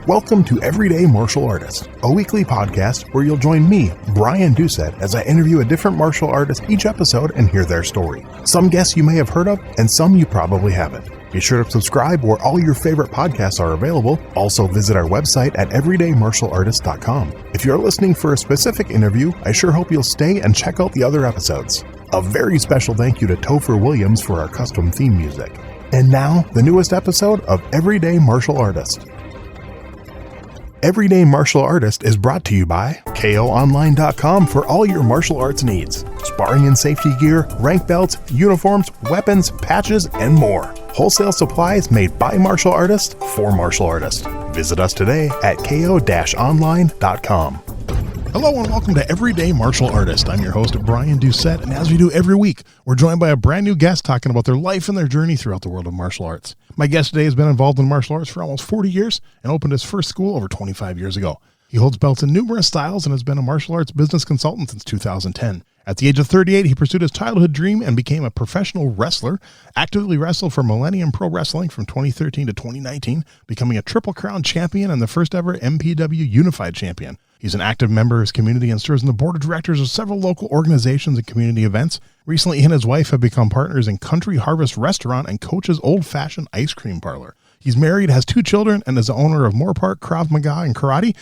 Welcome to Everyday Martial Artist, a weekly podcast where you'll join me, Brian Doucette, as I interview a different martial artist each episode and hear their story. Some guests you may have heard of, and some you probably haven't. Be sure to subscribe where all your favorite podcasts are available. Also visit our website at everydaymartialartist.com. If you're listening for a specific interview, I sure hope you'll stay and check out the other episodes. A very special thank you to Topher Williams for our custom theme music. And now, the newest episode of Everyday Martial Artist. Everyday Martial Artist is brought to you by KOOnline.com for all your martial arts needs. Sparring and safety gear, rank belts, uniforms, weapons, patches, and more. Wholesale supplies made by martial artists for martial artists. Visit us today at ko-online.com. Hello and welcome to Everyday Martial Artist. I'm your host, Brian Doucette, and as we do every week, we're joined by a brand new guest talking about their life and their journey throughout the world of martial arts. My guest today has been involved in martial arts for almost 40 years and opened his first school over 25 years ago. He holds belts in numerous styles and has been a martial arts business consultant since 2010. At the age of 38, he pursued his childhood dream and became a professional wrestler, actively wrestled for Millennium Pro Wrestling from 2013 to 2019, becoming a Triple Crown champion and the first ever MPW Unified Champion. He's an active member of his community and serves on the board of directors of several local organizations and community events. Recently, he and his wife have become partners in Country Harvest Restaurant and coaches Old Fashioned Ice Cream Parlor. He's married, has 2 children, and is the owner of Moorpark Krav Maga and Karate,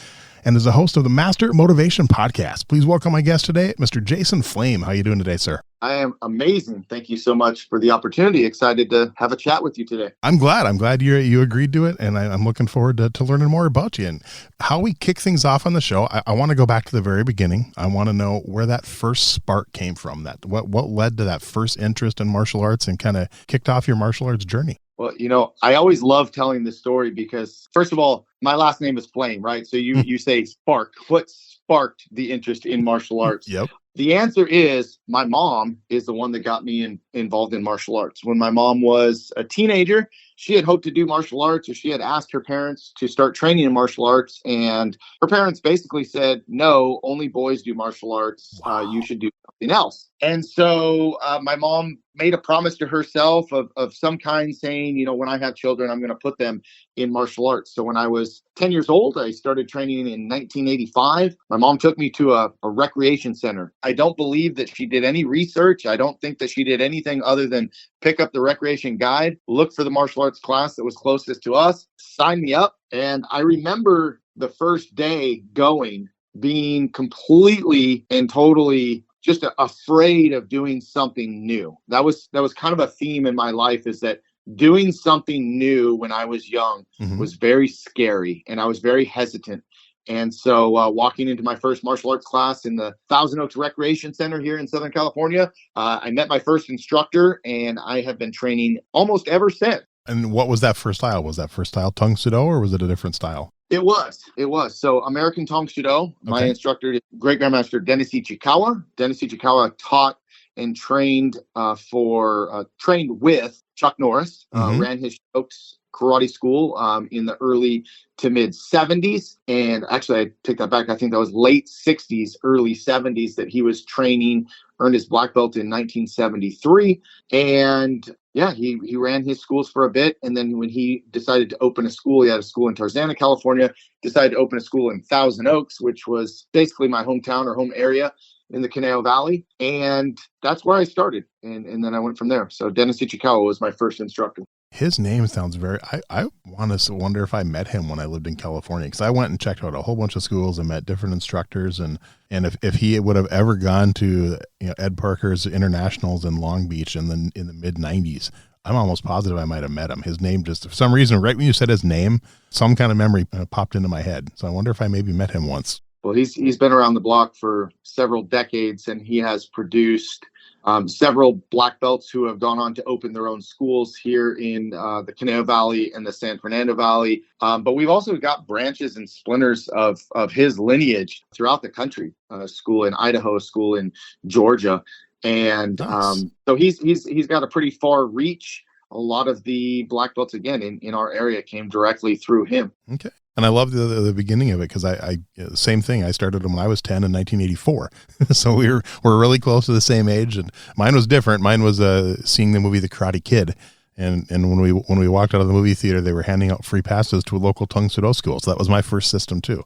and is the host of the Master Motivation Podcast. Please welcome my guest today, Mr. Jason Flame. How are you doing today, sir? I am amazing. Thank you so much for the opportunity. Excited to have a chat with you today. I'm glad you agreed to it, and I'm looking forward to learning more about you. And how we kick things off on the show, I want to go back to the very beginning. I want to know where that first spark came from. What led to that first interest in martial arts and kind of kicked off your martial arts journey? Well, I always love telling this story because, first of all, my last name is Flame, right? So you say spark. What sparked the interest in martial arts? Yep. The answer is my mom is the one that got me involved in martial arts. When my mom was a teenager, she had hoped to do martial arts, or she had asked her parents to start training in martial arts. And her parents basically said, no, only boys do martial arts. Wow. You should do something else. And so my mom made a promise to herself of some kind, saying, when I have children, I'm going to put them in martial arts. So when I was 10 years old, I started training in 1985. My mom took me to a recreation center. I don't believe that she did any research. I don't think that she did anything other than pick up the recreation guide, look for the martial arts class that was closest to us, sign me up. And I remember the first day going, being completely and totally just afraid of doing something new. That was kind of a theme in my life, is that doing something new when I was young was very scary, and I was very hesitant. And so walking into my first martial arts class in the Thousand Oaks Recreation Center here in Southern California, I met my first instructor, and I have been training almost ever since. And what was that first style? Was that first style Tang Soo Do, or was it a different style? It was. So American Tang Soo Do, my instructor, great grandmaster Dennis Ichikawa. Dennis Ichikawa taught and trained with Chuck Norris, ran his Oaks karate school in the early to mid 70s. And actually, I take that back. I think that was late 60s, early 70s that he was training, earned his black belt in 1973. And yeah, he ran his schools for a bit. And then when he decided to open a school, he had a school in Tarzana, California, decided to open a school in Thousand Oaks, which was basically my hometown or home area in the Conejo Valley. And that's where I started. And then I went from there. So Dennis Ichikawa was my first instructor. His name sounds I want to wonder if I met him when I lived in California, because I went and checked out a whole bunch of schools and met different instructors. And if he would have ever gone to Ed Parker's internationals in Long Beach in the mid 90s, I'm almost positive I might have met him. His name just, for some reason, right when you said his name, some kind of memory popped into my head. So I wonder if I maybe met him once. Well, he's been around the block for several decades, and he has produced several black belts who have gone on to open their own schools here in the Conejo Valley and the San Fernando Valley. But we've also got branches and splinters of his lineage throughout the country. A school in Idaho, a school in Georgia. And nice. So he's got a pretty far reach. A lot of the black belts, again, in our area came directly through him. Okay. And I love the beginning of it, because I same thing. I started when I was 10 in 1984. So we're really close to the same age. And mine was different. Mine was seeing the movie The Karate Kid. And when we walked out of the movie theater, they were handing out free passes to a local Tang Soo Do school. So that was my first system too.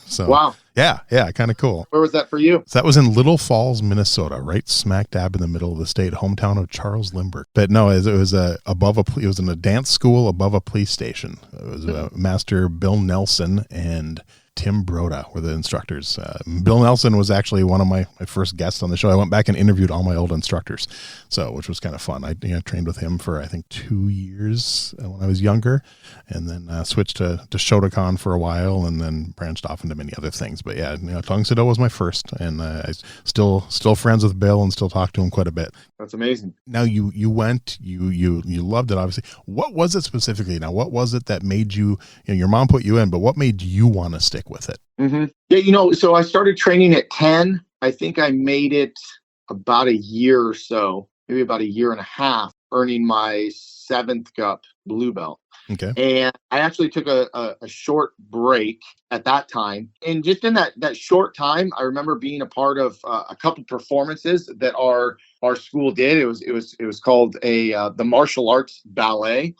So wow. Yeah, kind of cool. Where was that for you? So that was in Little Falls, Minnesota, right smack dab in the middle of the state, hometown of Charles Lindbergh. But no, it was it was in a dance school above a police station. It was Master Bill Nelson and Tim Broda were the instructors. Bill Nelson was actually one of my first guests on the show. I went back and interviewed all my old instructors, which was kind of fun. I trained with him for, I think, 2 years when I was younger, and then switched to Shotokan for a while, and then branched off into many other things. But yeah, Tang Soo Do was my first, and I still friends with Bill and still talk to him quite a bit. That's amazing. Now you went, you loved it, obviously. What was it specifically? Now, what was it that made you, your mom put you in, but what made you want to stick with it? Mm-hmm. Yeah, so I started training at 10. I think I made it about a year or so, maybe about a year and a half, earning my 7th cup blue belt. Okay. And I actually took a short break at that time. And just in that short time, I remember being a part of a couple performances that our school did. It was called the martial arts ballet.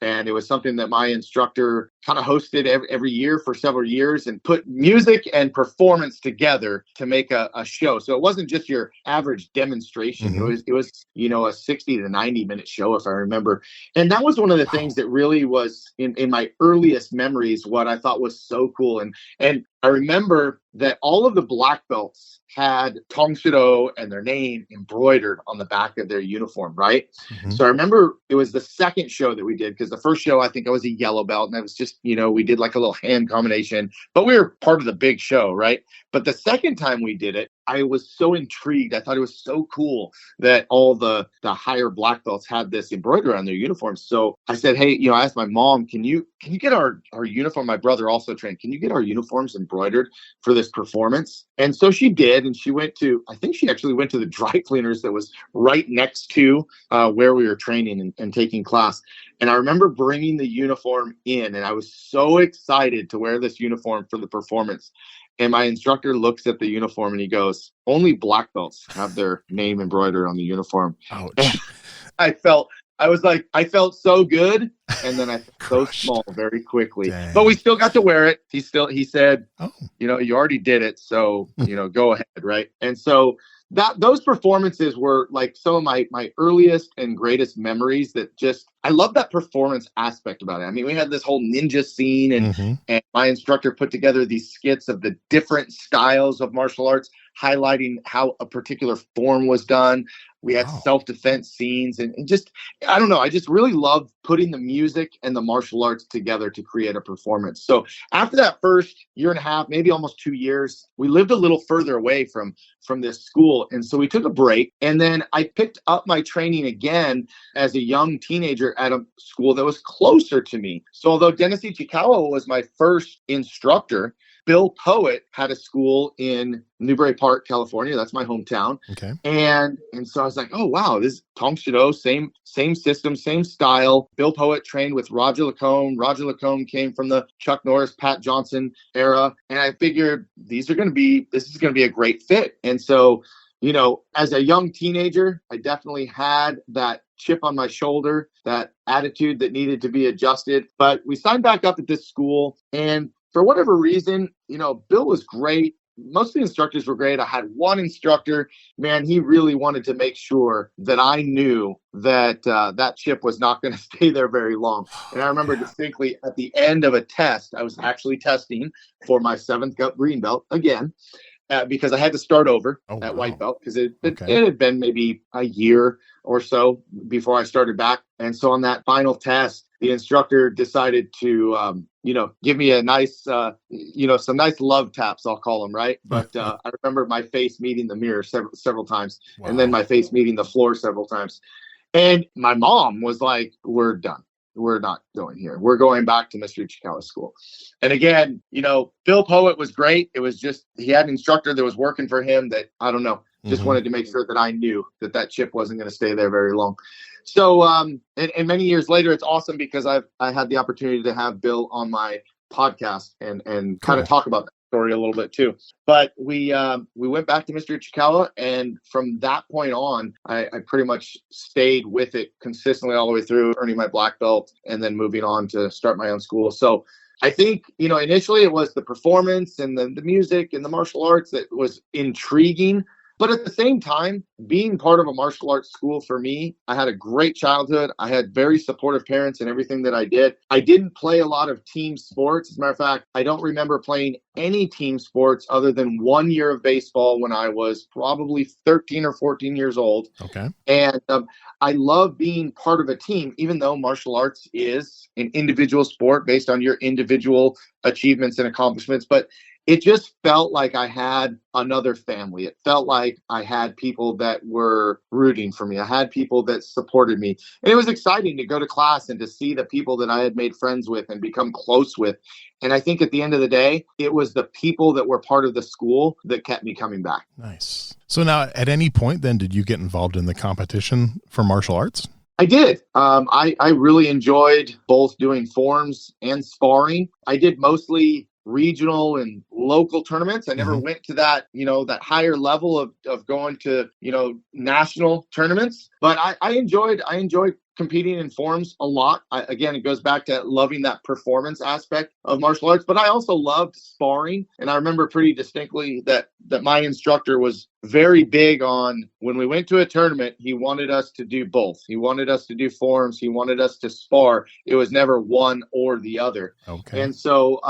And it was something that my instructor kind of hosted every year for several years and put music and performance together to make a show. So it wasn't just your average demonstration. Mm-hmm. It was a 60 to 90 minute show, if I remember. And that was one of the things that really was in my earliest memories, what I thought was so cool. And I remember that all of the black belts had Tang Soo Do and their name embroidered on the back of their uniform, right? Mm-hmm. So I remember it was the second show that we did, because the first show, I think I was a yellow belt, and I was just, we did like a little hand combination, but we were part of the big show, right? But the second time we did it, I was so intrigued. I thought it was so cool that all the higher black belts had this embroidery on their uniforms. So I said, hey, I asked my mom, can you get our uniform? My brother also trained. Can you get our uniforms embroidered for this performance? And so she did. And I think she actually went to the dry cleaners that was right next to where we were training and taking class. And I remember bringing the uniform in, and I was so excited to wear this uniform for the performance. And my instructor looks at the uniform and he goes, only black belts have their name embroidered on the uniform. Ouch. I felt so good. And then I felt so small very quickly. Dang. But we still got to wear it. He said, you already did it. So, go ahead. Right. And so those performances were like some of my earliest and greatest memories. I love that performance aspect about it. I mean, we had this whole ninja scene, and my instructor put together these skits of the different styles of martial arts, highlighting how a particular form was done. We had self-defense scenes and just, I don't know. I just really loved putting the music and the martial arts together to create a performance. So after that first year and a half, maybe almost 2 years, we lived a little further away from this school. And so we took a break, and then I picked up my training again as a young teenager at a school that was closer to me. So although Dennis Ichikawa was my first instructor, Bill Poet had a school in Newbury Park, California. That's my hometown. Okay. And so I was like, oh, wow, this is Tang Soo Do, same system, same style. Bill Poet trained with Roger Lacombe. Roger Lacombe came from the Chuck Norris, Pat Johnson era. And I figured this is going to be a great fit. And so, as a young teenager, I definitely had that chip on my shoulder, that attitude that needed to be adjusted. But we signed back up at this school, and for whatever reason, Bill was great. Most of the instructors were great. I had one instructor, man, he really wanted to make sure that I knew that that chip was not going to stay there very long. And I remember distinctly at the end of a test, I was actually testing for my 7th cup green belt again, because I had to start over at white belt, because it had been maybe a year or so before I started back. And so on that final test, the instructor decided to, give me a nice, some nice love taps, I'll call them, right? But I remember my face meeting the mirror several times, and then my face meeting the floor several times. And my mom was like, we're done. We're not going here. We're going back to Mr. Ichikawa's school. And again, Bill Poet was great. It was just, he had an instructor that was working for him that, I don't know, just wanted to make sure that I knew that chip wasn't going to stay there very long. So, and many years later, it's awesome because I had the opportunity to have Bill on my podcast and kind of talk about story a little bit too. But we went back to Mr. Ichikawa, and from that point on, I pretty much stayed with it consistently all the way through, earning my black belt, and then moving on to start my own school. So I think, initially it was the performance and the music and the martial arts that was intriguing. But at the same time, being part of a martial arts school for me, I had a great childhood. I had very supportive parents in everything that I did. I didn't play a lot of team sports. As a matter of fact, I don't remember playing any team sports other than 1 year of baseball when I was probably 13 or 14 years old. Okay. And I love being part of a team, even though martial arts is an individual sport based on your individual achievements and accomplishments. But it just felt like I had another family. It felt like I had people that were rooting for me. I had people that supported me. And it was exciting to go to class and to see the people that I had made friends with and become close with. And I think at the end of the day, it was the people that were part of the school that kept me coming back. Nice. So now, at any point then, did you get involved in the competition for martial arts? I did. I really enjoyed both doing forms and sparring. I did mostly regional and local tournaments. I never went to that, that higher level of going to, national tournaments, but I enjoyed competing in forms a lot. Again, it goes back to loving that performance aspect of martial arts, but I also loved sparring. And I remember pretty distinctly that my instructor was very big on, when we went to a tournament, he wanted us to do both. He wanted us to do forms. He wanted us to spar. It was never one or the other. Okay. And so,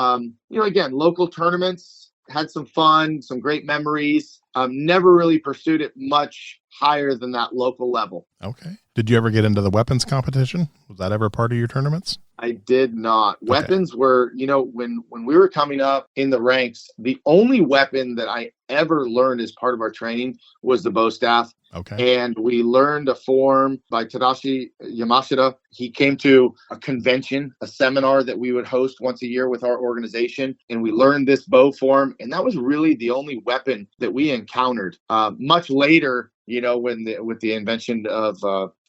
again, local tournaments, had some fun, some great memories. Never really pursued it much higher than that local level. Okay. Did you ever get into the weapons competition? Was that ever part of your tournaments? I did not. Okay. Weapons were, when we were coming up in the ranks, the only weapon that I ever learned as part of our training was the bow staff. Okay. And we learned a form by Tadashi Yamashita. He came to a convention, a seminar that we would host once a year with our organization. And we learned this bow form. And that was really the only weapon that we encountered. Much later, with the invention of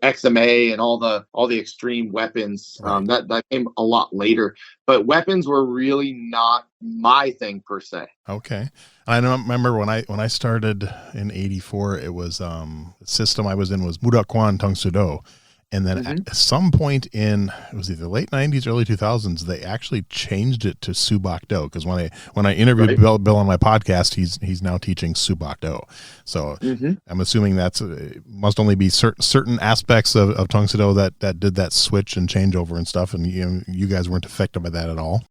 XMA and all the extreme weapons, Right. that came a lot later. But weapons were really not my thing per se. Okay. And I don't remember when I started in 84, it was the system I was in was Murakwan Tang Sudo. And then at some point in, it was either late 90s, early 2000s, they actually changed it to Subak Do. Because when I interviewed Bill on my podcast, he's now teaching Subak Do. So I'm assuming that's must only be certain aspects of Tang Soo Do that did that switch and changeover and stuff. And you guys weren't affected by that at all.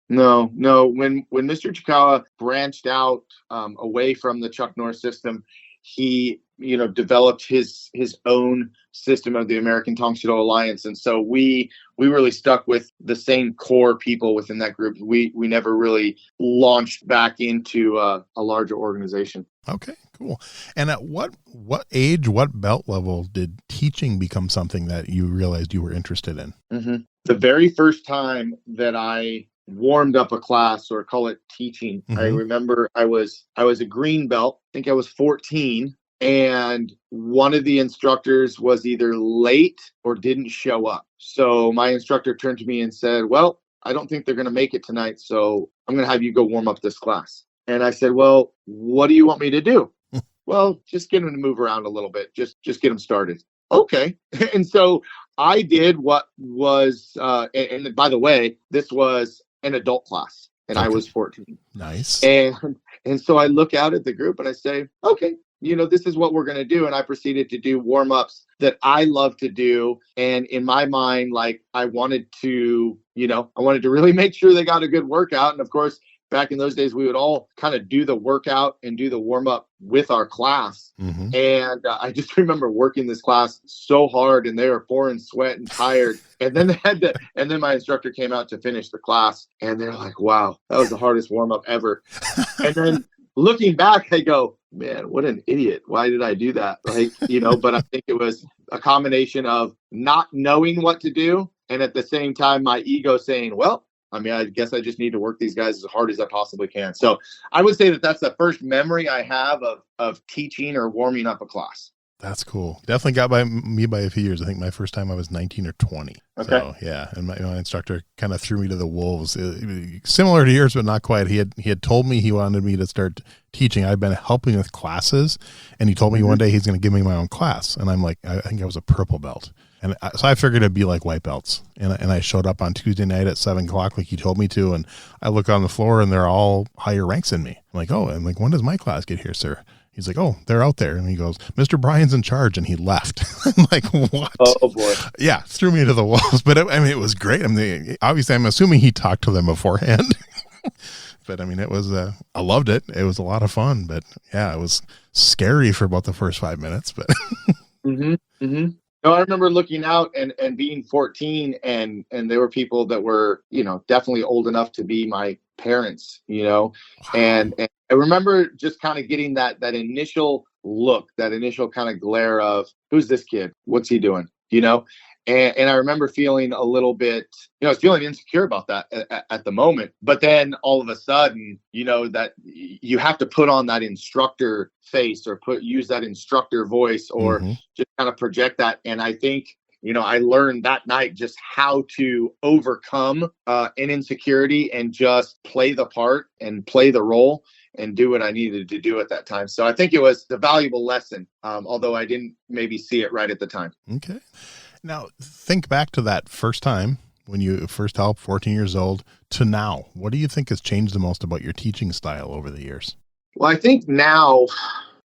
No. When Mr. Chikawa branched out away from the Chuck Norris system, he developed his own system of the American Tang Soo Do Alliance, and so we really stuck with the same core people within that group. We never really launched back into a larger organization. Okay, cool. And at what age, what belt level did teaching become something that you realized you were interested in? The very first time that I warmed up a class, or call it teaching, I remember I was a green belt. I think I was 14. And one of the instructors was either late or didn't show up. So my instructor turned to me and said, "Well, I don't think they're going to make it tonight, so I'm going to have you go warm up this class." And I said, "Well, what do you want me to do?" "Well, just get them to move around a little bit. Just get them started." Okay. And so I did what was, and by the way, this was an adult class, and I was 14. Nice. And so I look out at the group and I say, "Okay, this is what we're going to do." And I proceeded to do warm-ups that I love to do. And in my mind, I wanted to really make sure they got a good workout. And of course, back in those days, we would all kind of do the workout and do the warm-up with our class. And I just remember working this class so hard, and they were pouring sweat and tired. And then then my instructor came out to finish the class, and they're like, "Wow, that was the hardest warm-up ever." And then looking back, I go, "Man, what an idiot. Why did I do that?" But I think it was a combination of not knowing what to do, and at the same time, my ego saying, "Well, I guess I just need to work these guys as hard as I possibly can." So I would say that that's the first memory I have of teaching or warming up a class. That's cool. Definitely got me by a few years. I think my first time I was 19 or 20. Okay. So yeah, and my instructor kind of threw me to the wolves. Similar to yours, but not quite. He had told me he wanted me to start teaching. I'd been helping with classes, and he told me one day he's going to give me my own class. And I'm like, I think I was a purple belt. And so I figured it'd be like white belts. And I showed up on Tuesday night at 7:00 like he told me to. And I look on the floor and they're all higher ranks than me. I'm like, oh, and like, when does my class get here, sir? He's like, oh, they're out there. And he goes, Mr. Bryan's in charge. And he left. I'm like, what? Oh, boy. Yeah, threw me to the walls. But it was great. I mean, obviously, I'm assuming he talked to them beforehand. But I mean, I loved it. It was a lot of fun. But yeah, it was scary for about the first 5 minutes. But No, I remember looking out and being 14, and there were people that were, definitely old enough to be my parents, and I remember just kind of getting that initial look, that initial kind of glare of, who's this kid? What's he doing? And I remember feeling a little bit, I was feeling insecure about that at the moment. But then all of a sudden, that you have to put on that instructor face or use that instructor voice or just kind of project that. And I think, I learned that night just how to overcome an insecurity and just play the part and play the role and do what I needed to do at that time. So I think it was a valuable lesson, although I didn't maybe see it right at the time. Okay. Now, think back to that first time when you first helped, 14 years old, to now. What do you think has changed the most about your teaching style over the years? Well, I think now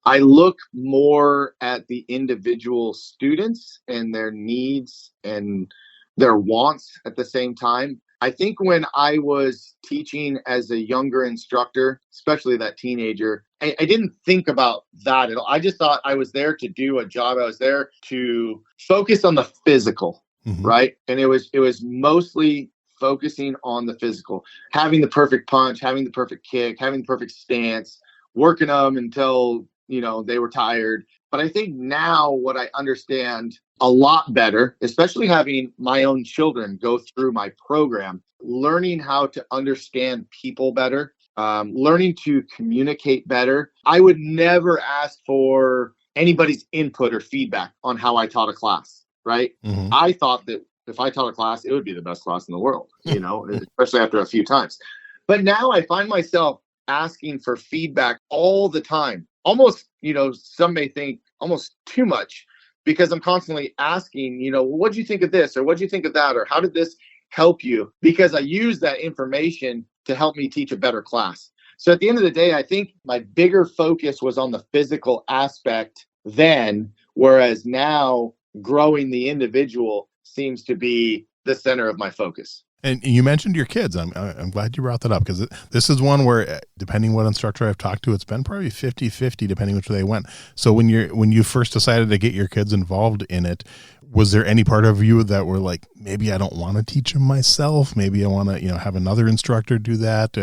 I look more at the individual students and their needs and their wants at the same time. I think when I was teaching as a younger instructor, especially that teenager, I didn't think about that at all. I just thought I was there to do a job. I was there to focus on the physical, right? And it was mostly focusing on the physical, having the perfect punch, having the perfect kick, having the perfect stance, working them until, they were tired. But I think now what I understand a lot better, especially having my own children go through my program, learning how to understand people better, learning to communicate better. I would never ask for anybody's input or feedback on how I taught a class, right? I thought that if I taught a class, it would be the best class in the world, especially after a few times. But now I find myself asking for feedback all the time. Almost, some may think almost too much, because I'm constantly asking, what do you think of this? Or what do you think of that? Or how did this help you? Because I use that information to help me teach a better class. So at the end of the day, I think my bigger focus was on the physical aspect then, whereas now growing the individual seems to be the center of my focus. And you mentioned your kids. I'm glad you brought that up, because this is one where, depending what instructor I've talked to, it's been probably 50-50 depending which way they went. So when you first decided to get your kids involved in it, was there any part of you that were like, maybe I don't want to teach them myself? Maybe I want to, have another instructor do that.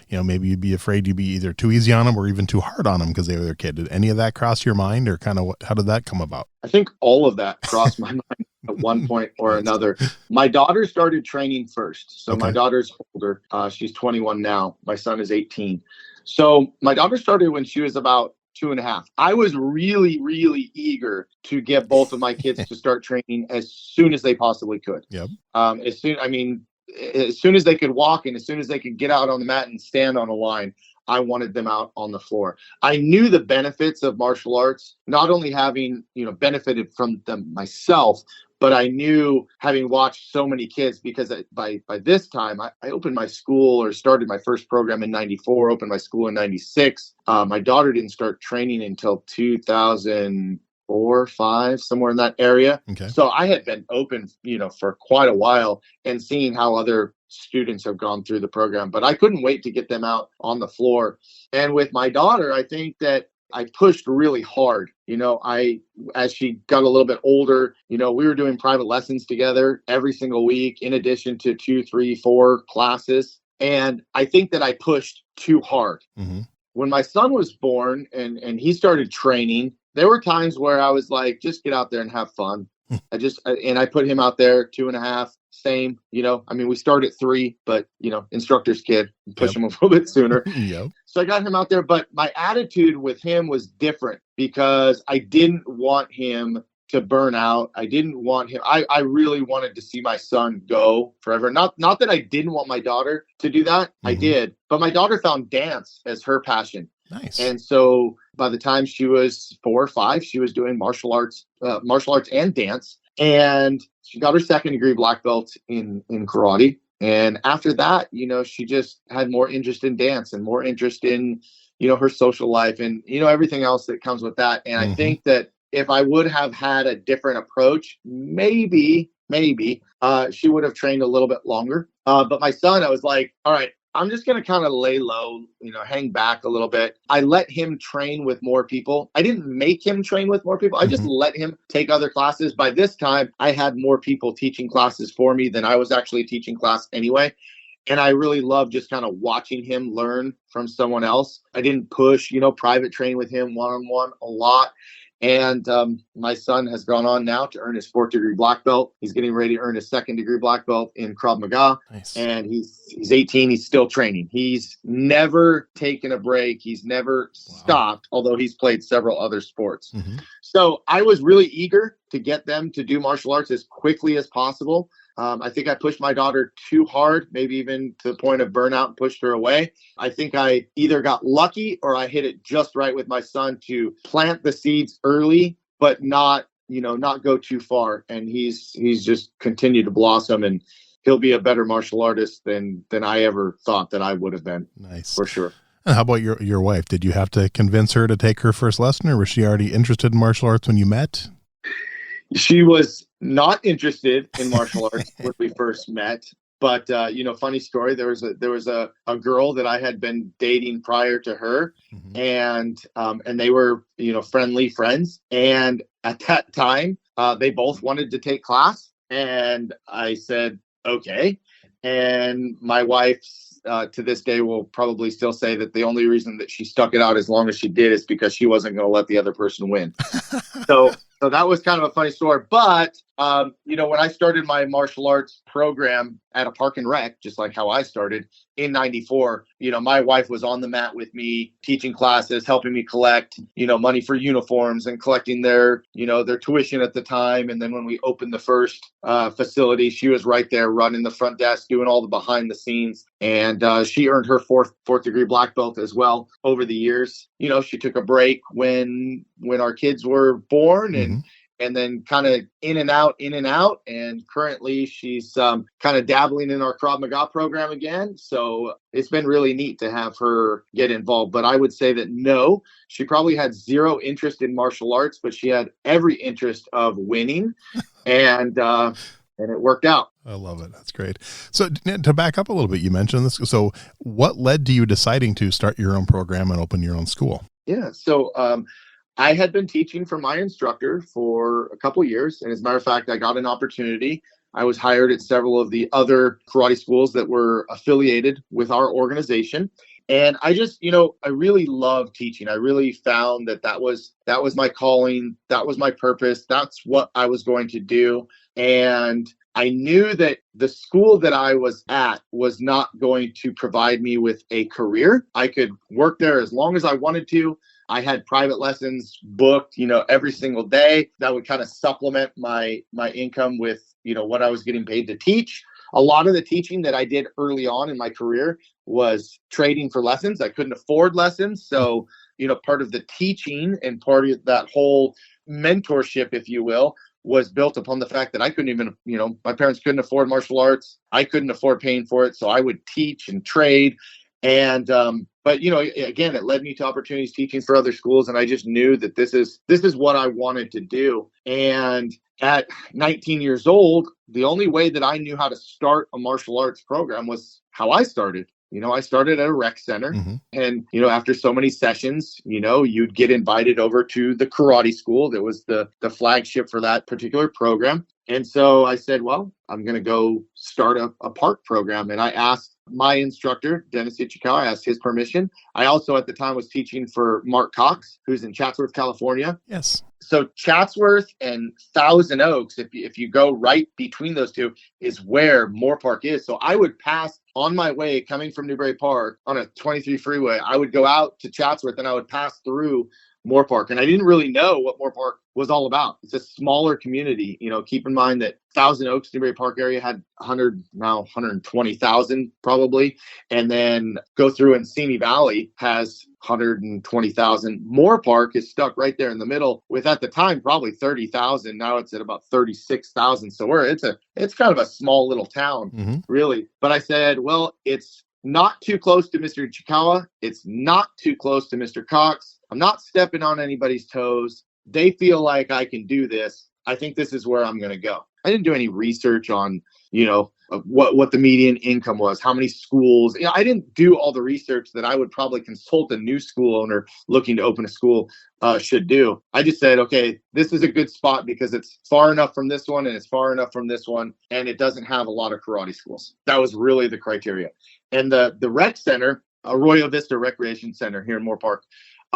Maybe you'd be afraid you'd be either too easy on them or even too hard on them because they were their kid. Did any of that cross your mind, or kind of how did that come about? I think all of that crossed my mind at one point or another. My daughter started training first. So my daughter's older. She's 21 now. My son is 18. So my daughter started when she was about 2.5. I was really, really eager to get both of my kids to start training as soon as they possibly could. Yep. As soon as they could walk and as soon as they could get out on the mat and stand on a line, I wanted them out on the floor. I knew the benefits of martial arts, not only having, benefited from them myself, but I knew, having watched so many kids, because by this time I opened my school, or started my first program in 94, opened my school in 96. My daughter didn't start training until 2004, 5, somewhere in that area. Okay. So I had been open, for quite a while, and seeing how other students have gone through the program, but I couldn't wait to get them out on the floor. And with my daughter, I think that I pushed really hard. As she got a little bit older, we were doing private lessons together every single week, in addition to 2, 3, 4 classes. And I think that I pushed too hard. When my son was born and he started training, there were times where I was like, just get out there and have fun. I put him out there 2.5, same, I mean, we start at 3, but instructor's kid, push him a little bit sooner. Yep. So I got him out there, but my attitude with him was different because I didn't want him to burn out. I didn't want him. I really wanted to see my son go forever. Not that I didn't want my daughter to do that. I did, but my daughter found dance as her passion. Nice. And so by the time she was 4 or 5, she was doing martial arts and dance. And she got her 2nd degree black belt in karate. And after that, she just had more interest in dance and more interest in, her social life and, everything else that comes with that. And I think that if I would have had a different approach, maybe she would have trained a little bit longer. But my son, I was like, all right, I'm just going to kind of lay low, hang back a little bit. I let him train with more people. I didn't make him train with more people. I just let him take other classes. By this time, I had more people teaching classes for me than I was actually teaching class anyway. And I really loved just kind of watching him learn from someone else. I didn't push, private train with him one-on-one a lot. And my son has gone on now to earn his 4th degree black belt. He's getting ready to earn his 2nd degree black belt in Krav Maga. Nice. And he's 18. He's still training. He's never taken a break. He's never stopped, although he's played several other sports. So I was really eager to get them to do martial arts as quickly as possible. I think I pushed my daughter too hard, maybe even to the point of burnout, and pushed her away. I think I either got lucky or I hit it just right with my son to plant the seeds early, but not go too far. And he's just continued to blossom, and he'll be a better martial artist than I ever thought that I would have been. Nice. For sure. And how about your wife? Did you have to convince her to take her first lesson, or was she already interested in martial arts when you met? She was not interested in martial arts when we first met, but funny story. There was a girl that I had been dating prior to her, and they were friendly friends. And at that time, they both wanted to take class, and I said okay. And my wife, to this day, will probably still say that the only reason that she stuck it out as long as she did is because she wasn't going to let the other person win. So that was kind of a funny story. But, when I started my martial arts program at a park and rec, just like how I started in 94, my wife was on the mat with me, teaching classes, helping me collect, money for uniforms and collecting their tuition at the time. And then when we opened the first facility, she was right there running the front desk, doing all the behind the scenes. And she earned her fourth degree black belt as well over the years. She took a break when our kids were born, and then kind of in and out. And currently she's kind of dabbling in our Krav Maga program again. So it's been really neat to have her get involved. But I would say that no, she probably had zero interest in martial arts, but she had every interest of winning. And it worked out. I love it. That's great. So to back up a little bit, you mentioned this. So what led to you deciding to start your own program and open your own school? Yeah. So I had been teaching for my instructor for a couple of years. And as a matter of fact, I got an opportunity. I was hired at several of the other karate schools that were affiliated with our organization. And I just, I really love teaching. I really found that was my calling. That was my purpose. That's what I was going to do. And I knew that the school that I was at was not going to provide me with a career. I could work there as long as I wanted to. I had private lessons booked, every single day. That would kind of supplement my income with, what I was getting paid to teach. A lot of the teaching that I did early on in my career was trading for lessons. I couldn't afford lessons. So, part of the teaching and part of that whole mentorship, if you will, was built upon the fact that I couldn't even, my parents couldn't afford martial arts. I couldn't afford paying for it. So I would teach and trade. And, but, again, it led me to opportunities teaching for other schools. And I just knew that this is what I wanted to do. And at 19 years old, the only way that I knew how to start a martial arts program was how I started. I started at a rec center, and, after so many sessions, you'd get invited over to the karate school that was the flagship for that particular program. And so I said, well, I'm going to go start a park program. And I asked my instructor, Dennis Ichikawa, I asked his permission. I also at the time was teaching for Mark Cox, who's in Chatsworth, California. Yes. So Chatsworth and Thousand Oaks, if you go right between those two, is where Moorpark is. So I would pass on my way coming from Newbury Park on a 23 freeway. I would go out to Chatsworth and I would pass through Moorpark. And I didn't really know what Moorpark was all about. It's a smaller community. Keep in mind that Thousand Oaks, Newbury Park area had 120,000 probably. And then go through and Simi Valley has 120,000. Moorpark is stuck right there in the middle with, at the time, probably 30,000. Now it's at about 36,000. So it's kind of a small little town, really. But I said, well, it's not too close to Mr. Ichikawa. It's not too close to Mr. Cox. I'm not stepping on anybody's toes. They feel like I can do this. I think this is where I'm going to go. I didn't do any research on, what the median income was, how many schools. I didn't do all the research that I would probably consult a new school owner looking to open a school should do. I just said, okay, this is a good spot because it's far enough from this one and it's far enough from this one, and it doesn't have a lot of karate schools. That was really the criteria. And the rec center, Arroyo Vista Recreation Center here in Moorpark,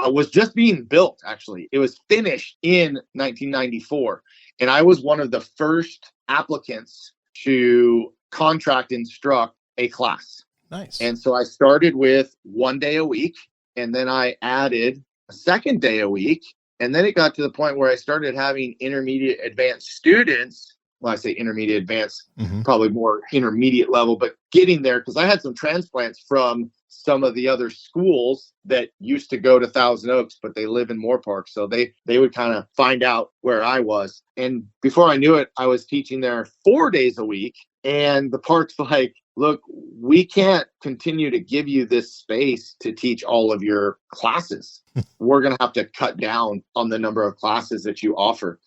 was just being built, actually. It was finished in 1994. And I was one of the first applicants to contract instruct a class. Nice. And so I started with 1 day a week, and then I added a second day a week. And then it got to the point where I started having intermediate advanced students. Well, I say intermediate advanced, probably more intermediate level, but getting there because I had some transplants from some of the other schools that used to go to Thousand Oaks, but they live in Moorpark. So they would kind of find out where I was. And before I knew it, I was teaching there 4 days a week. And the park's like, look, we can't continue to give you this space to teach all of your classes. We're going to have to cut down on the number of classes that you offer.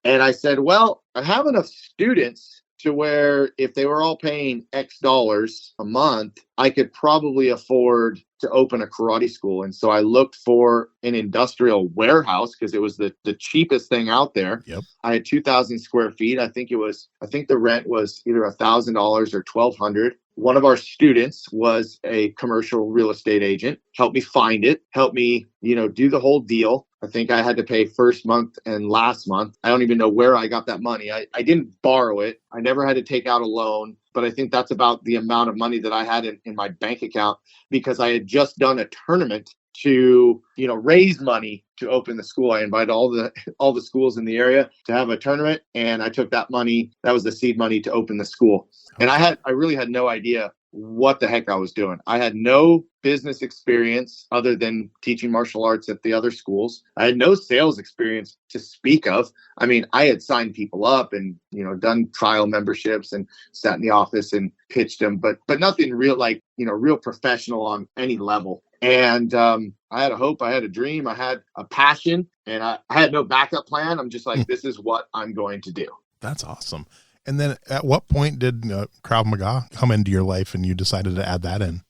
And I said, well, I have enough students to where if they were all paying X dollars a month, I could probably afford to open a karate school. And so I looked for an industrial warehouse because it was the cheapest thing out there. Yep. I had 2,000 square feet. I think the rent was either $1,000 or $1,200. One of our students was a commercial real estate agent, helped me find it, helped me, do the whole deal. I think I had to pay first month and last month. I don't even know where I got that money. I didn't borrow it. I never had to take out a loan, but I think that's about the amount of money that I had in my bank account because I had just done a tournament to, raise money to open the school. I invited all the schools in the area to have a tournament, and I took that money. That was the seed money to open the school. And I really had no idea what the heck I was doing. I had no business experience other than teaching martial arts at the other schools. I had no sales experience to speak of. I mean, I had signed people up and, done trial memberships and sat in the office and pitched them, but nothing real, like, real professional on any level. And I had a hope, I had a dream, I had a passion, and I had no backup plan. I'm just like, this is what I'm going to do. That's awesome. And then at what point did Krav Maga come into your life and you decided to add that in?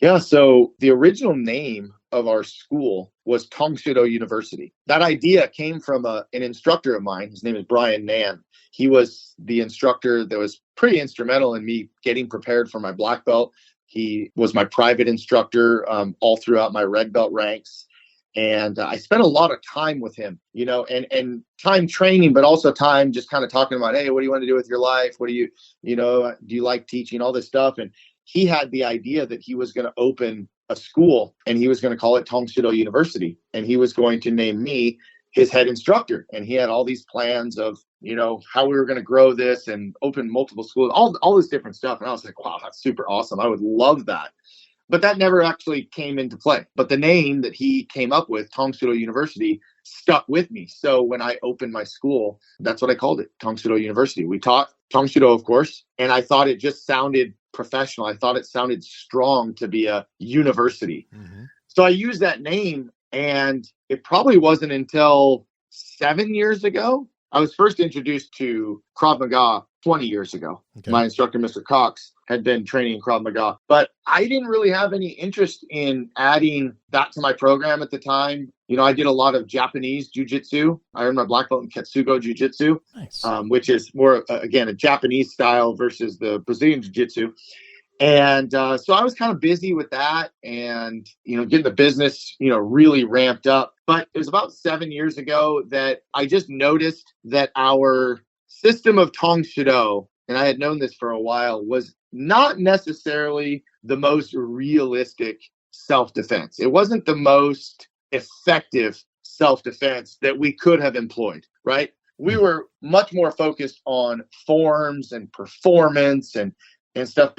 Yeah, so the original name of our school was Tongsudo University. That idea came from an instructor of mine. His name is Brian Nan. He was the instructor that was pretty instrumental in me getting prepared for my black belt. He was my private instructor all throughout my red belt ranks. And I spent a lot of time with him, and time training, but also time just kind of talking about, hey, what do you want to do with your life? What do you, do you like teaching, all this stuff? And he had the idea that he was going to open a school and he was going to call it Tongsudo University. And he was going to name me his head instructor. And he had all these plans of, how we were going to grow this and open multiple schools, all this different stuff. And I was like, wow, that's super awesome. I would love that. But that never actually came into play. But the name that he came up with, Tongsudo University, stuck with me. So when I opened my school, that's what I called it, Tongsudo University. We taught Tongsudo, of course, and I thought it just sounded professional. I thought it sounded strong to be a university. So I used that name, and it probably wasn't until 7 years ago. I was first introduced to Krav Maga 20 years ago. Okay. My instructor, Mr. Cox, had been training in Krav Maga, but I didn't really have any interest in adding that to my program at the time. I did a lot of Japanese jiu-jitsu. I earned my black belt in Ketsugo jiu-jitsu, nice. Which is more, again, a Japanese style versus the Brazilian jiu-jitsu. And so I was kind of busy with that and, getting the business, really ramped up. But it was about 7 years ago that I just noticed that our system of Tong Shido, and I had known this for a while, was not necessarily the most realistic self-defense. It wasn't the most effective self-defense that we could have employed, right? We were much more focused on forms and performance and stuff,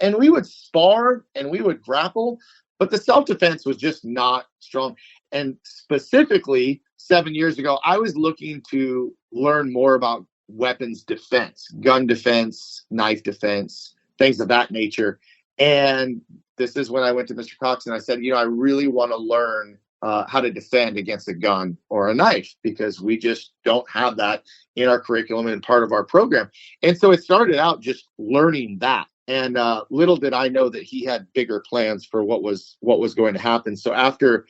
and we would spar and we would grapple, but the self-defense was just not strong. And specifically 7 years ago, I was looking to learn more about weapons defense, gun defense, knife defense, things of that nature. And this is when I went to Mr. Cox and I said, I really want to learn how to defend against a gun or a knife, because we just don't have that in our curriculum and part of our program. And so it started out just learning that. And little did I know that he had bigger plans for what was going to happen. So after,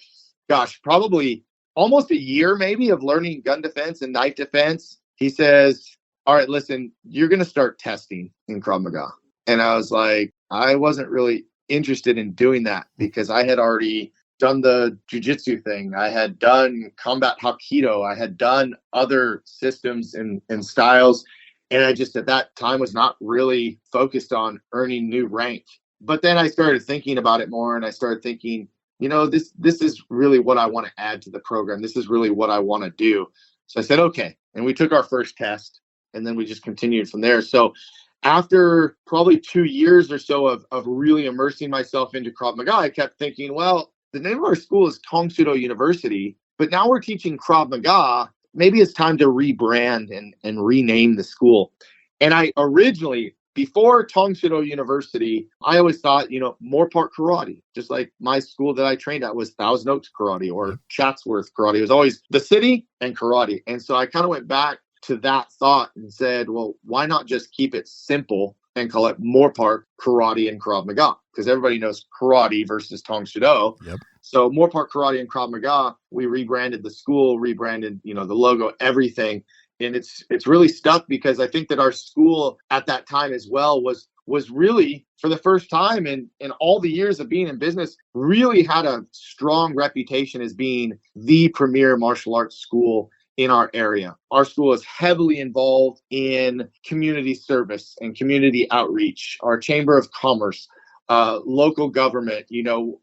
probably almost a year maybe of learning gun defense and knife defense, he says, all right, listen, you're going to start testing in Krav Maga. And I was like, I wasn't really interested in doing that because I had already done the jiu-jitsu thing. I had done combat hapkido. I had done other systems and styles. And I just at that time was not really focused on earning new rank. But then I started thinking about it more and I started thinking, this is really what I want to add to the program. This is really what I want to do. So I said, okay. And we took our first test and then we just continued from there. So after probably 2 years or so of really immersing myself into Krav Maga, I kept thinking, well, the name of our school is Tong Shido University, but now we're teaching Krav Maga. Maybe it's time to rebrand and rename the school. And I originally, before Tong Shido University, I always thought, Moorpark Karate, just like my school that I trained at was Thousand Oaks Karate or Chatsworth Karate. It was always the city and karate. And so I kind of went back to that thought and said, well, why not just keep it simple and call it Moorpark Karate and Krav Maga? Because everybody knows karate versus Tong Shido. Yep. So Moorpark Karate and Krav Maga, we rebranded the school, rebranded, the logo, everything. And it's really stuck because I think that our school at that time as well was really, for the first time in all the years of being in business, really had a strong reputation as being the premier martial arts school in our area. Our school is heavily involved in community service and community outreach, our Chamber of Commerce, local government.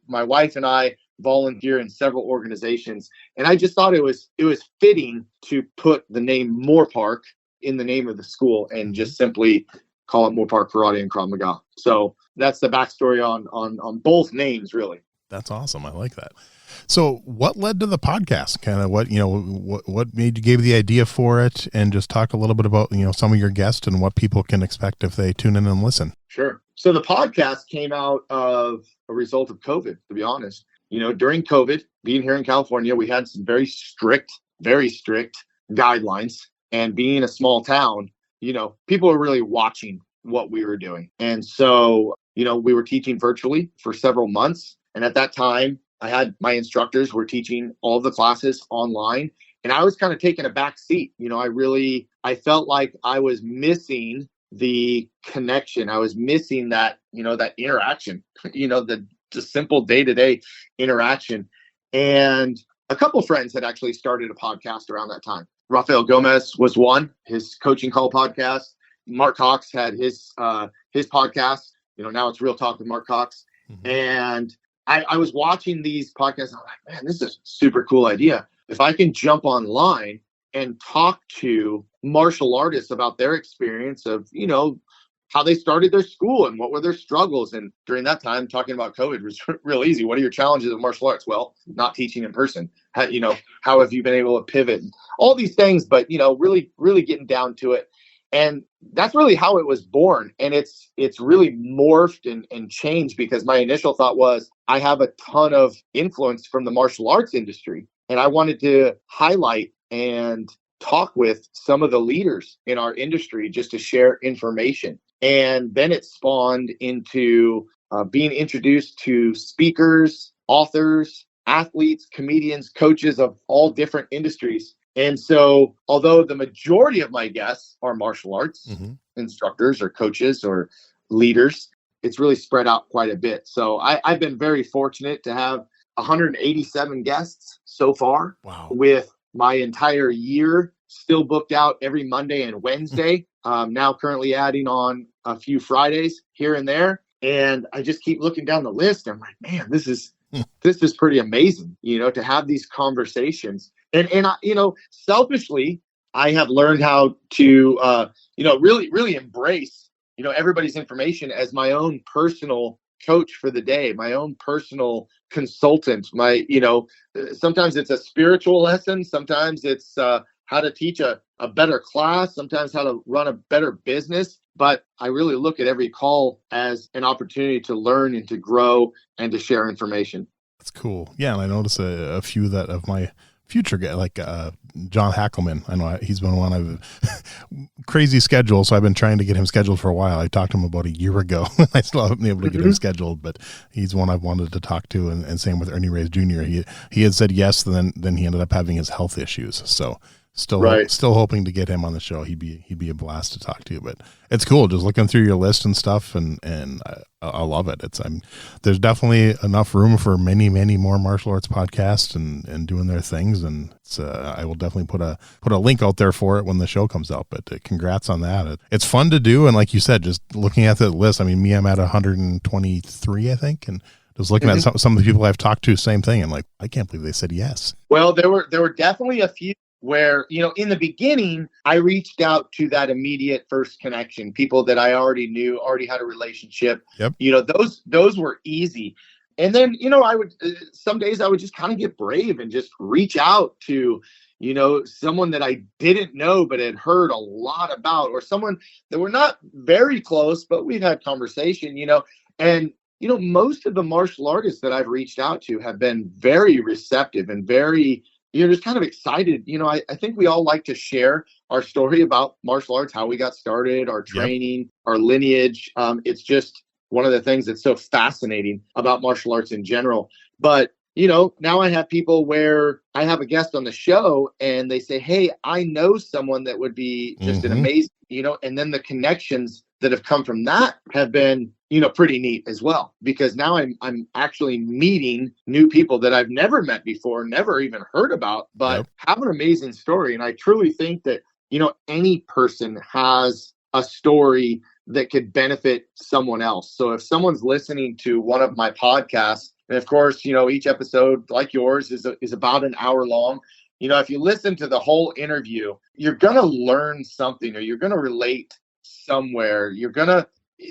My wife and I volunteer in several organizations. And I just thought it was fitting to put the name Moorpark in the name of the school and just simply call it Moorpark Karate and Krav Maga. So that's the backstory on both names, really. That's awesome. I like that. So what led to the podcast? Kind of what made you give the idea for it, and just talk a little bit about, some of your guests and what people can expect if they tune in and listen. Sure. So the podcast came out of a result of COVID, to be honest. During COVID, being here in California, we had some very strict guidelines, and being a small town, people were really watching what we were doing. And so, we were teaching virtually for several months. And at that time, I had my instructors were teaching all of the classes online, and I was kind of taking a back seat. I felt like I was missing the connection. I was missing that, that interaction, the simple day-to-day interaction. And a couple of friends had actually started a podcast around that time. Rafael Gomez was one, his Coaching Call podcast. Mark Cox had his podcast. Now it's Real Talk with Mark Cox. Mm-hmm. And I was watching these podcasts, and I'm like, man, this is a super cool idea. If I can jump online and talk to martial artists about their experience of, how they started their school and what were their struggles. And during that time, talking about COVID was real easy. What are your challenges of martial arts? Well, not teaching in person. How have you been able to pivot? All these things, but, really, really getting down to it. And that's really how it was born. And it's really morphed and changed, because my initial thought was, I have a ton of influence from the martial arts industry, and I wanted to highlight and talk with some of the leaders in our industry just to share information. And then it spawned into being introduced to speakers, authors, athletes, comedians, coaches of all different industries. And so, although the majority of my guests are martial arts instructors or coaches or leaders, it's really spread out quite a bit. So I've been very fortunate to have 187 guests so far. Wow. With my entire year still booked out every Monday and Wednesday. Now currently adding on a few Fridays here and there. And I just keep looking down the list. I'm like, man, this is pretty amazing, to have these conversations. And I, selfishly, I have learned how to, really, really embrace, everybody's information as my own personal coach for the day, my own personal consultant. Sometimes it's a spiritual lesson. Sometimes it's how to teach a better class, sometimes how to run a better business. But I really look at every call as an opportunity to learn and to grow and to share information. That's cool. Yeah. And I noticed a few that of my future guy, like John Hackelman. I know he's been one I've crazy schedule. So I've been trying to get him scheduled for a while. I talked to him about a year ago. I still haven't been able to get him scheduled, but he's one I've wanted to talk to. And same with Ernie Reyes Jr. He had said yes, and then he ended up having his health issues. So still hoping to get him on the show. He'd be a blast to talk to. But it's cool just looking through your list and stuff, and I love it. There's definitely enough room for many more martial arts podcasts and doing their things, and I will definitely put a link out there for it when the show comes out. But congrats on that. It's fun to do, and like you said, just looking at the list. I mean, I'm at 123, I think, and just looking at some of the people I've talked to, same thing. I'm like, I can't believe they said yes. Well, there were definitely a few where, in the beginning, I reached out to that immediate first connection, people that I already knew, already had a relationship. Yep. Those were easy. And then, some days I would just kind of get brave and just reach out to, someone that I didn't know, but had heard a lot about, or someone that we're not very close, but we've had conversation, and, most of the martial artists that I've reached out to have been very receptive and very, just kind of excited. I think we all like to share our story about martial arts, how we got started, our training, our lineage. It's just one of the things that's so fascinating about martial arts in general. But, now I have people where I have a guest on the show and they say, hey, I know someone that would be just an amazing, and then the connections that have come from that have been, pretty neat as well, because now I'm actually meeting new people that I've never met before, never even heard about, but have an amazing story. And I truly think that, any person has a story that could benefit someone else. So if someone's listening to one of my podcasts, and of course, each episode like yours is about an hour long. If you listen to the whole interview, you're going to learn something, or you're going to relate somewhere.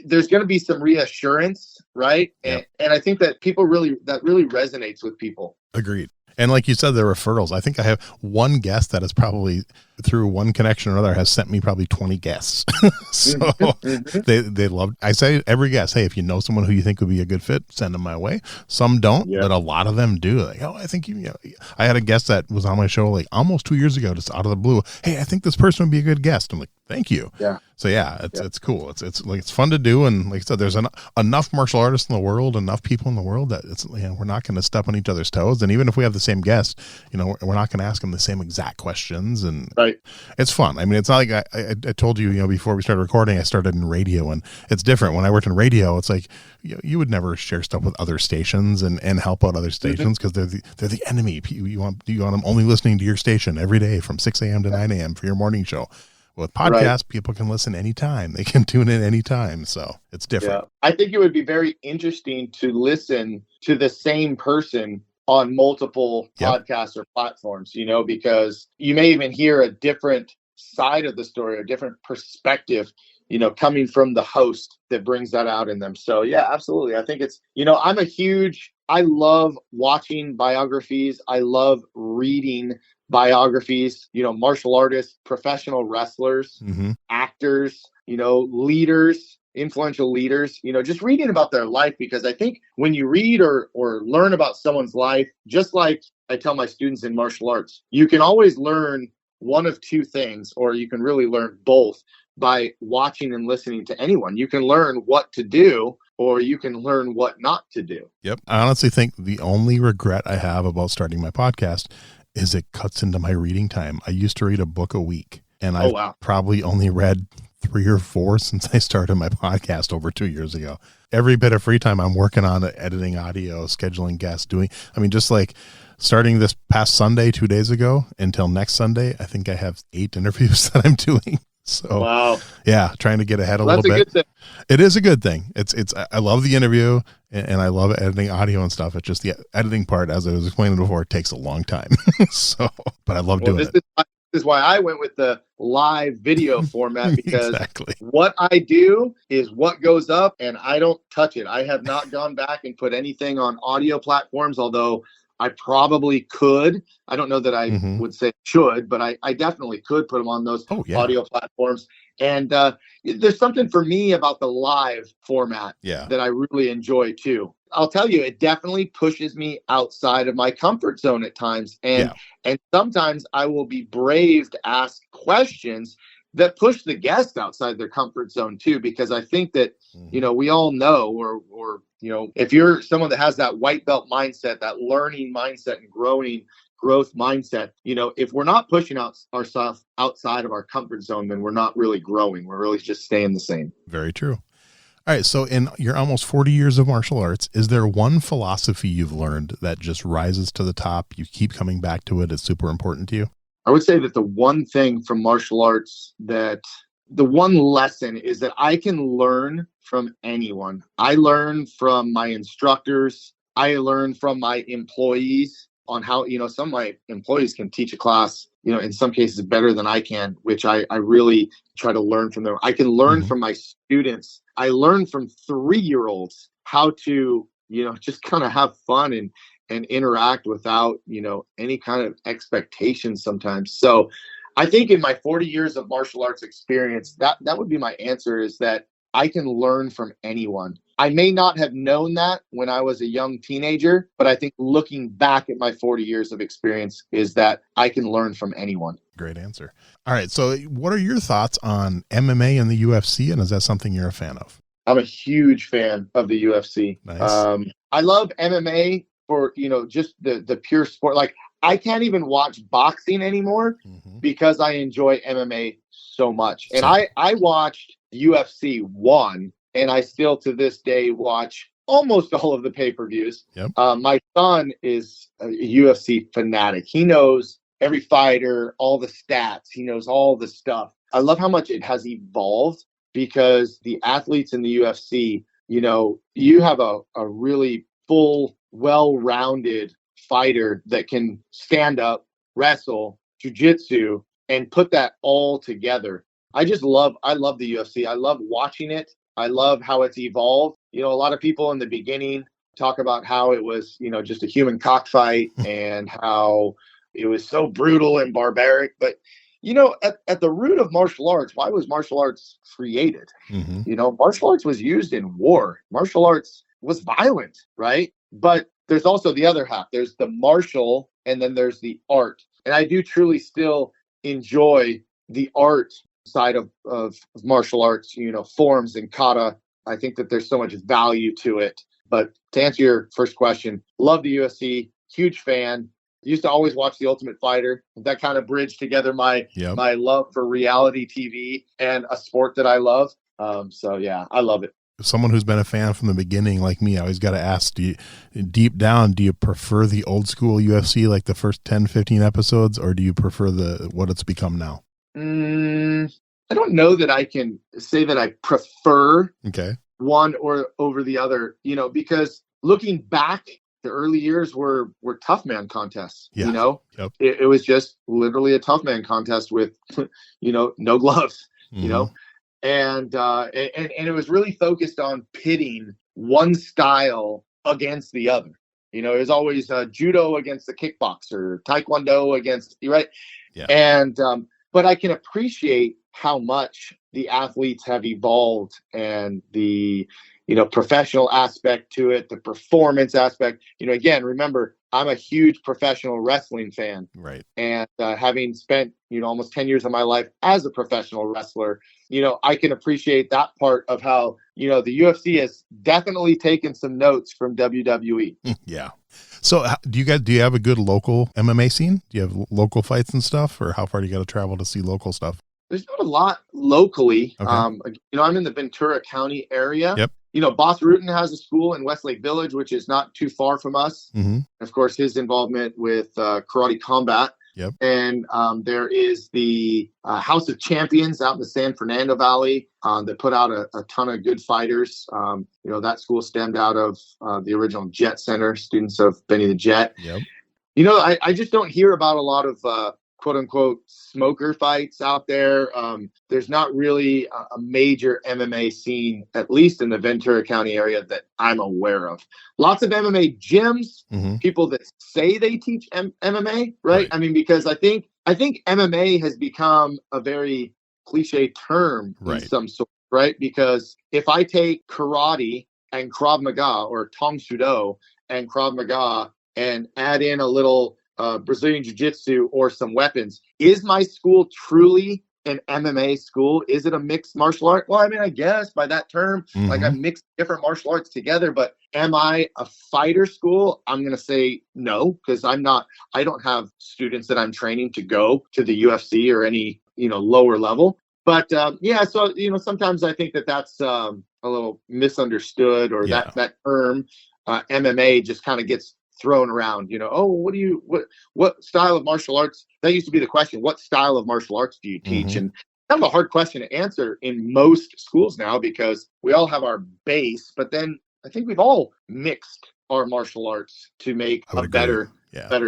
There's going to be some reassurance, right? Yep. And I think that that really resonates with people. Agreed. And like you said, the referrals, I think I have one guest that is probably through one connection or another has sent me probably 20 guests. So they love, I say every guest, hey, if you know someone who you think would be a good fit, send them my way. Some don't, but a lot of them do. Like, I think I had a guest that was on my show like almost 2 years ago, just out of the blue. Hey, I think this person would be a good guest. I'm like, thank you. Yeah. So it's cool. It's fun to do. And like I said, there's enough martial artists in the world, enough people in the world that we're not going to step on each other's toes. And even if we have the same guest, we're not going to ask them the same exact questions. And it's fun. I mean, it's not like I told you, before we started recording, I started in radio, and it's different. When I worked in radio, it's like you would never share stuff with other stations and help out other stations because they're the enemy. You want them only listening to your station every day from 6 a.m. to 9 a.m. for your morning show. With podcasts, people can listen anytime. They can tune in anytime. So it's different. Yeah. I think it would be very interesting to listen to the same person on multiple podcasts or platforms, because you may even hear a different side of the story, a different perspective, coming from the host that brings that out in them. So yeah, absolutely. I think it's, I love watching biographies. I love reading biographies, martial artists, professional wrestlers, actors, leaders, influential leaders, just reading about their life, because I think when you read or learn about someone's life, just like I tell my students in martial arts, you can always learn one of two things, or you can really learn both by watching and listening to anyone. You can learn what to do, or you can learn what not to do. Yep. I honestly think the only regret I have about starting my podcast is it cuts into my reading time. I used to read a book a week, and I've probably only read 3 or 4 since I started my podcast over 2 years ago. Every bit of free time I'm working on editing audio, scheduling guests, just like starting this past Sunday, 2 days ago until next Sunday, I think I have 8 interviews that I'm doing. So wow. Yeah, trying to get ahead a little bit. Good thing. It is a good thing. I love the interview and I love editing audio and stuff. It's just the editing part, as I was explaining before, it takes a long time. But I love doing it. This is why I went with the live video format, because Exactly. What I do is what goes up and I don't touch it. I have not gone back and put anything on audio platforms, although I probably could. I don't know that I would say should, but I definitely could put them on those audio platforms. And there's something for me about the live format that I really enjoy too. I'll tell you, it definitely pushes me outside of my comfort zone at times. And sometimes I will be brave to ask questions that push the guest outside their comfort zone too, because I think that, we all know, or if you're someone that has that white belt mindset, that learning mindset and growth mindset, if we're not pushing ourselves outside of our comfort zone, then we're not really growing. We're really just staying the same. Very true. All right. So in your almost 40 years of martial arts, is there one philosophy you've learned that just rises to the top? You keep coming back to it. It's super important to you. I would say that the one thing from martial arts, that the one lesson is that I can learn from anyone. I learn from my instructors. I learn from my employees on how, some of my employees can teach a class, in some cases better than I can, which I really try to learn from them. I can learn from my students. I learn from 3-year-olds how to, just kind of have fun and interact without, any kind of expectations sometimes. So I think in my 40 years of martial arts experience, that would be my answer, is that I can learn from anyone. I may not have known that when I was a young teenager, but I think looking back at my 40 years of experience is that I can learn from anyone. Great answer. All right. So what are your thoughts on MMA and the UFC? And is that something you're a fan of? I'm a huge fan of the UFC. Nice. I love MMA for, just the pure sport. Like, I can't even watch boxing anymore because I enjoy MMA so much. And I watched UFC 1, and I still to this day watch almost all of the pay-per-views. Yep. My son is a UFC fanatic. He knows every fighter, all the stats. He knows all the stuff. I love how much it has evolved, because the athletes in the UFC, you have a really full, well-rounded fighter that can stand up, wrestle, jiu-jitsu, and put that all together. I love the UFC. I love watching it. I love how it's evolved. A lot of people in the beginning talk about how it was, just a human cockfight and how it was so brutal and barbaric. But, at the root of martial arts, why was martial arts created? Martial arts was used in war. Martial arts was violent, right? But there's also the other half. There's the martial, and then there's the art. And I do truly still enjoy the art side of martial arts, forms and kata. I think that there's so much value to it. But to answer your first question, love the UFC, huge fan. Used to always watch The Ultimate Fighter. That kind of bridged together my love for reality TV and a sport that I love. So yeah, I love it. Someone who's been a fan from the beginning, like me, I always got to ask, deep down, do you prefer the old school UFC, like the first 10, 15 episodes, or do you prefer what it's become now? I don't know that I can say that I prefer one or over the other, because looking back, the early years were tough man contests. Yep. It was just literally a tough man contest with, no gloves, and it was really focused on pitting one style against the other. It was always judo against the kickboxer, taekwondo against, right? Yeah. And, but I can appreciate how much the athletes have evolved, and the, professional aspect to it, the performance aspect. Again, remember, I'm a huge professional wrestling fan. Right. And having spent, almost 10 years of my life as a professional wrestler, I can appreciate that part of how, the UFC has definitely taken some notes from WWE. Yeah. So do you have a good local MMA scene? Do you have local fights and stuff, or how far do you got to travel to see local stuff? There's not a lot locally. Okay. I'm in the Ventura County area. Yep. Boss Rutan has a school in Westlake Village, which is not too far from us. Mm-hmm. Of course, his involvement with karate combat. Yep. And there is the House of Champions out in the San Fernando Valley that put out a ton of good fighters. That school stemmed out of the original Jet Center, students of Benny the Jet. Yep. I just don't hear about a lot of quote unquote smoker fights out there. There's not really a major MMA scene, at least in the Ventura County area, that I'm aware of. Lots of MMA gyms, Mm-hmm. people that say they teach MMA, right? I mean, because I think MMA has become a very cliche term in some sort, right? Because if I take karate and Krav Maga or Tong Soo Do and Krav Maga and add in a little Brazilian Jiu-Jitsu or some weapons, is my school truly an MMA school? Is it a mixed martial art? Well, I mean, I guess by that term, like I mixed different martial arts together, but am I a fighter school? I'm going to say no, because I don't have students that I'm training to go to the UFC or any, lower level. But so, sometimes I think that's a little misunderstood, or that term MMA just kind of gets thrown around, what style of martial arts? That used to be the question. What style of martial arts do you teach? And kind of a hard question to answer in most schools now, because we all have our base, but then I think we've all mixed our martial arts to make a better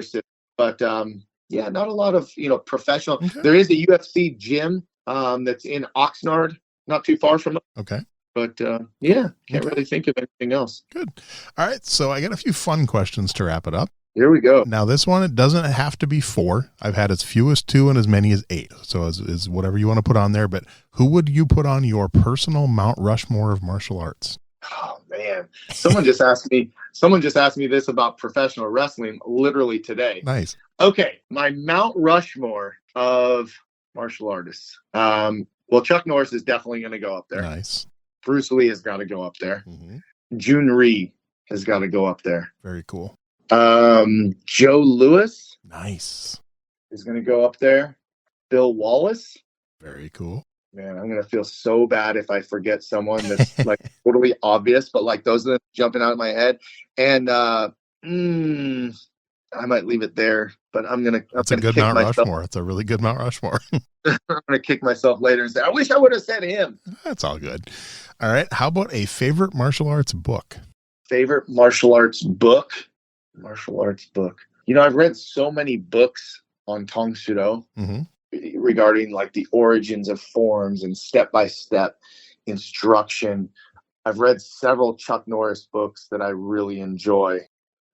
system. But not a lot of, professional. Okay. There is a UFC gym that's in Oxnard, not too far from us. Okay. But can't really think of anything else. Good. All right. So I got a few fun questions to wrap it up. Here we go. Now this one, it doesn't have to be 4. I've had as few as 2 and as many as 8. So is whatever you want to put on there. But who would you put on your personal Mount Rushmore of martial arts? Oh man, someone just asked me this about professional wrestling literally today. Nice. Okay, my Mount Rushmore of martial artists. Well, Chuck Norris is definitely going to go up there. Nice. Bruce Lee has got to go up there. Mm-hmm. Jun Rhee has got to go up there. Very cool. Joe Louis. Nice. Is going to go up there. Bill Wallace. Very cool. Man, I'm going to feel so bad if I forget someone that's like totally obvious, but like those are jumping out of my head. And I might leave it there, but that's a good Mount Rushmore. It's a really good Mount Rushmore. I'm going to kick myself later and say, I wish I would have said him. That's all good. All right. How about a favorite martial arts book? Favorite martial arts book? I've read so many books on Tong Soo Do regarding like the origins of forms and step-by-step instruction. I've read several Chuck Norris books that I really enjoy.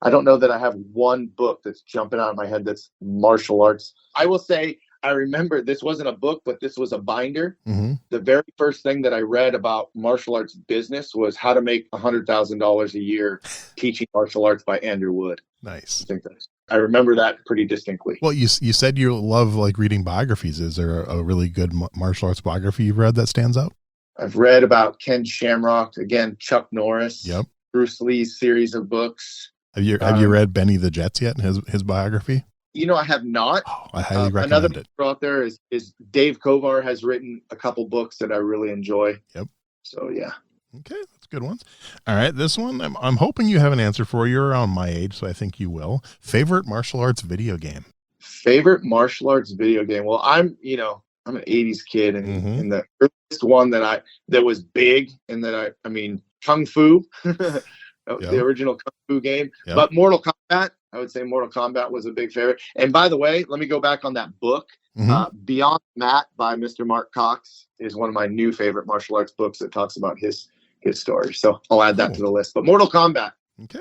I don't know that I have one book that's jumping out of my head that's martial arts. I will say, I remember this wasn't a book, but this was a binder. Mm-hmm. The very first thing that I read about martial arts business was How to Make $100,000 a Year Teaching Martial Arts by Andrew Wood. Nice. I remember that pretty distinctly. Well, you said you love like reading biographies. Is there a really good martial arts biography you've read that stands out? I've read about Ken Shamrock, again, Chuck Norris, yep. Bruce Lee's series of books. Have you read Benny the Jets yet and his biography? I have not. Oh, I highly recommend another it. book out there is Dave Kovar has written a couple books that I really enjoy. Yep. So yeah. Okay, that's good ones. All right, this one I'm hoping you have an answer for. You're around my age, so I think you will. Favorite martial arts video game? Favorite martial arts video game? Well, I'm an 80s kid, and the earliest one that was big and that I mean Kung Fu. The original Kung Fu game. Yep. But Mortal Kombat, I would say Mortal Kombat was a big favorite. And by the way, let me go back on that book. Beyond Mat by Mr. Mark Cox is one of my new favorite martial arts books that talks about his story. So I'll add that to the list. But Mortal Kombat,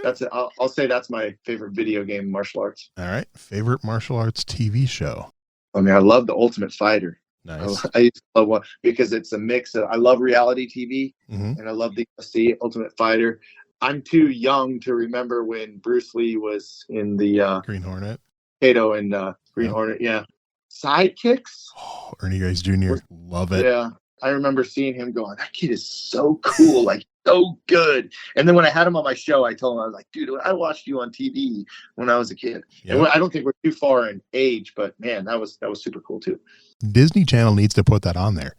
that's it. I'll say that's my favorite video game martial arts. All right. Favorite martial arts TV show? I mean, I love The Ultimate Fighter. Nice. I used to love one because it's a mix of, I love reality TV and I love the UFC Ultimate Fighter. I'm too young to remember when Bruce Lee was in the Green Hornet. Kato and Green Hornet, yeah. Sidekicks? Oh, Ernie Grace Jr. Love it. Yeah. I remember seeing him going, that kid is so cool, like so good. And then when I had him on my show, I told him, I was like, dude, I watched you on TV when I was a kid. Yep. And I don't think we're too far in age, but man, that was super cool too. Disney Channel needs to put that on there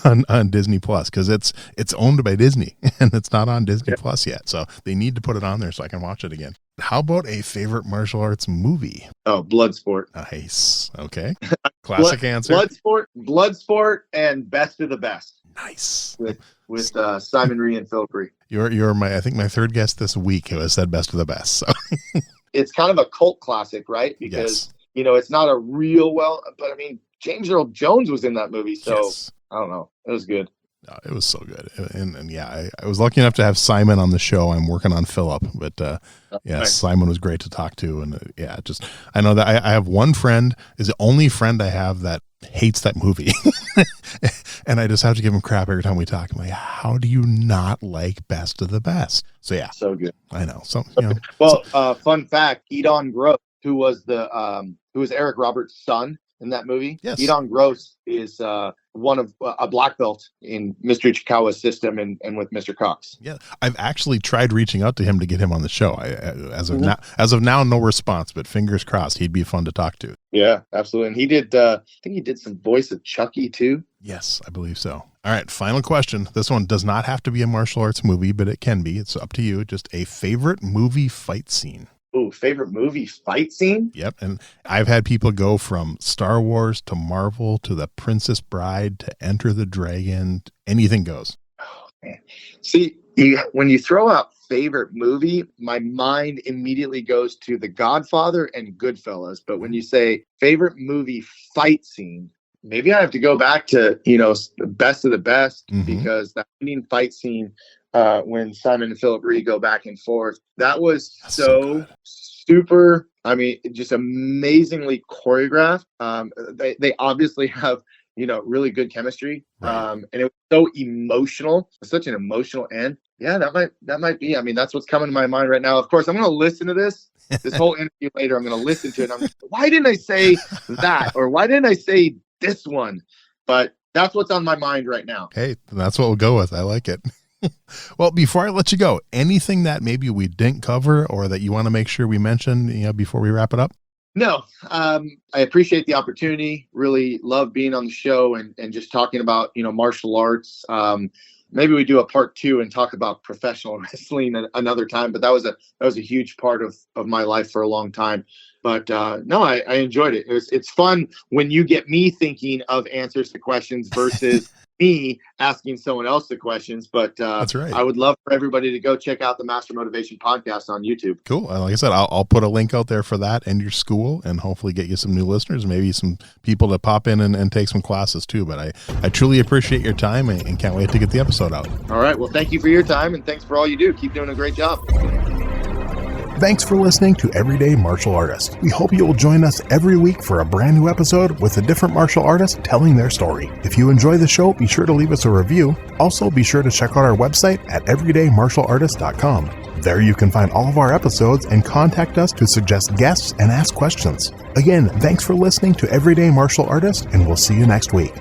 on Disney Plus, because it's owned by Disney and it's not on Disney Plus yet. So they need to put it on there so I can watch it again. How about a favorite martial arts movie? Oh, Bloodsport. Nice. Okay. Classic answer. Bloodsport, and Best of the Best. Nice. With Simon Rhee and Philip Rhee. You're my third guest this week who has said Best of the Best. So it's kind of a cult classic, right? Because it's not a real but I mean, James Earl Jones was in that movie, so I don't know. It was good. No, it was so good. And yeah, I was lucky enough to have Simon on the show. I'm working on Philip, but nice. Simon was great to talk to. And I know that I have one friend, is the only friend I have that hates that movie. And I just have to give him crap every time we talk. I'm like, how do you not like Best of the Best? So yeah. So good. I know. So, fun fact, Edon Gross, who was Eric Roberts' son in that movie. Yes. Edon Gross is one of a black belt in Mr. Ichikawa's system and with Mr. Cox. Yeah, I've actually tried reaching out to him to get him on the show. As of now, no response. But fingers crossed, he'd be fun to talk to. Yeah, absolutely. And he did. I think he did some voice of Chucky too. Yes, I believe so. All right, final question. This one does not have to be a martial arts movie, but it can be. It's up to you. Just a favorite movie fight scene. Ooh, favorite movie fight scene? Yep. And I've had people go from Star Wars to Marvel to The Princess Bride to Enter the Dragon. Anything goes. Oh, man. See, when you throw out favorite movie, my mind immediately goes to The Godfather and Goodfellas. But when you say favorite movie fight scene, maybe I have to go back to, the Best of the Best, because that fight scene, when Simon and Philip Rhee go back and forth, that was so super. I mean, just amazingly choreographed. They obviously have, really good chemistry. Right. And it was so emotional. It's such an emotional end. Yeah, that might be. I mean, that's what's coming to my mind right now. Of course, I'm going to listen to this whole interview later. I'm going to listen to it. And I'm like, why didn't I say that? Or why didn't I say this one? But that's what's on my mind right now. Hey, that's what we'll go with. I like it. Well, before I let you go, anything that maybe we didn't cover or that you want to make sure we mention, before we wrap it up? No, I appreciate the opportunity. Really love being on the show and just talking about, martial arts. Maybe we do a part 2 and talk about professional wrestling another time. But that was a huge part of my life for a long time. But no, I enjoyed it. It's fun when you get me thinking of answers to questions versus me asking someone else the questions. But that's right. I would love for everybody to go check out the Master Motivation podcast on YouTube. Cool. Like I said, I'll put a link out there for that and your school, and hopefully get you some new listeners, maybe some people to pop in and take some classes too. But I truly appreciate your time and can't wait to get the episode out. All right. Well, thank you for your time, and thanks for all you do. Keep doing a great job. Thanks for listening to Everyday Martial Artist. We hope you will join us every week for a brand new episode with a different martial artist telling their story. If you enjoy the show, be sure to leave us a review. Also, be sure to check out our website at everydaymartialartist.com. There you can find all of our episodes and contact us to suggest guests and ask questions. Again, thanks for listening to Everyday Martial Artist, and we'll see you next week.